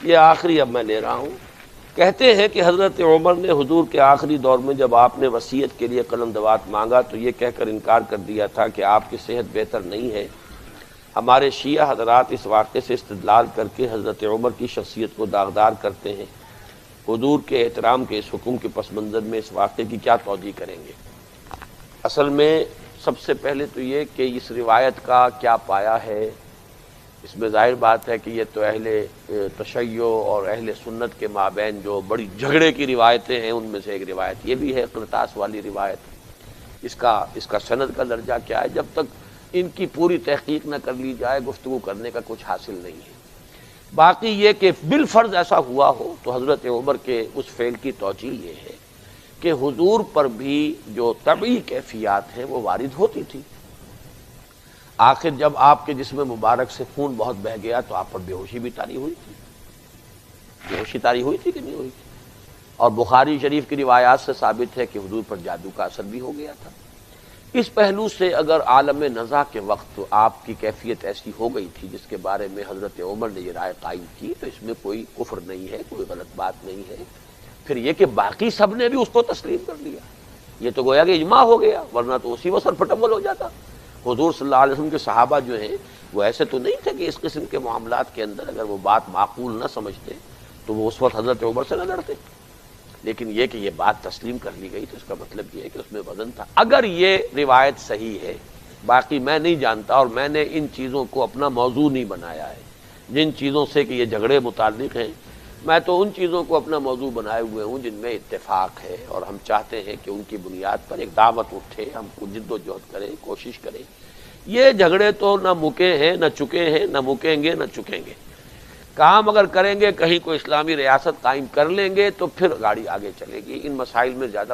یہ آخری اب میں لے رہا ہوں۔ کہتے ہیں کہ حضرت عمر نے حضور کے آخری دور میں جب آپ نے وصیت کے لیے قلم دوات مانگا تو یہ کہہ کر انکار کر دیا تھا کہ آپ کی صحت بہتر نہیں ہے۔ ہمارے شیعہ حضرات اس واقعے سے استدلال کر کے حضرت عمر کی شخصیت کو داغدار کرتے ہیں۔ حضور کے احترام کے اس حکم کے پس منظر میں اس واقعے کی کیا توجیہ کریں گے؟ اصل میں سب سے پہلے تو یہ کہ اس روایت کا کیا پایا ہے۔ اس میں ظاہر بات ہے کہ یہ تو اہل تشیع اور اہل سنت کے مابین جو بڑی جھگڑے کی روایتیں ہیں ان میں سے ایک روایت یہ بھی ہے، قرطاس والی روایت۔ اس کا سند کا درجہ کیا ہے؟ جب تک ان کی پوری تحقیق نہ کر لی جائے گفتگو کرنے کا کچھ حاصل نہیں ہے۔ باقی یہ کہ بالفرض ایسا ہوا ہو تو حضرت عمر کے اس فعل کی توجیہ یہ ہے کہ حضور پر بھی جو طبعی کیفیات ہیں وہ وارد ہوتی تھی۔ آخر جب آپ کے جسم مبارک سے خون بہت بہہ گیا تو آپ پر بے ہوشی بھی طاری ہوئی تھی۔ بے ہوشی طاری ہوئی تھی کہ نہیں ہوئی تھی؟ اور بخاری شریف کی روایات سے ثابت ہے کہ حضور پر جادو کا اثر بھی ہو گیا تھا۔ اس پہلو سے اگر عالم نزا کے وقت آپ کی کیفیت ایسی ہو گئی تھی جس کے بارے میں حضرت عمر نے یہ رائے قائم کی تو اس میں کوئی کفر نہیں ہے، کوئی غلط بات نہیں ہے۔ پھر یہ کہ باقی سب نے بھی اس کو تسلیم کر لیا، یہ تو گویا کہ اجماع ہو گیا، ورنہ تو اسی وقت پھٹمل ہو جاتا۔ حضور صلی اللہ علیہ وسلم کے صحابہ جو ہیں وہ ایسے تو نہیں تھے کہ اس قسم کے معاملات کے اندر اگر وہ بات معقول نہ سمجھتے تو وہ اس وقت حضرت عمر سے نہ لڑتے، لیکن یہ کہ یہ بات تسلیم کر لی گئی تو اس کا مطلب یہ ہے کہ اس میں وزن تھا۔ اگر یہ روایت صحیح ہے، باقی میں نہیں جانتا اور میں نے ان چیزوں کو اپنا موضوع نہیں بنایا ہے، جن چیزوں سے کہ یہ جھگڑے متعلق ہیں میں تو ان چیزوں کو اپنا موضوع بنائے ہوئے ہوں جن میں اتفاق ہے، اور ہم چاہتے ہیں کہ ان کی بنیاد پر ایک دعوت اٹھے، ہم کو جد و جہد کریں، کوشش کریں۔ یہ جھگڑے تو نہ مکے ہیں، نہ چکے ہیں، نہ مکیں گے، نہ چکیں گے۔ کام اگر کریں گے، کہیں کوئی اسلامی ریاست قائم کر لیں گے تو پھر گاڑی آگے چلے گی۔ ان مسائل میں زیادہ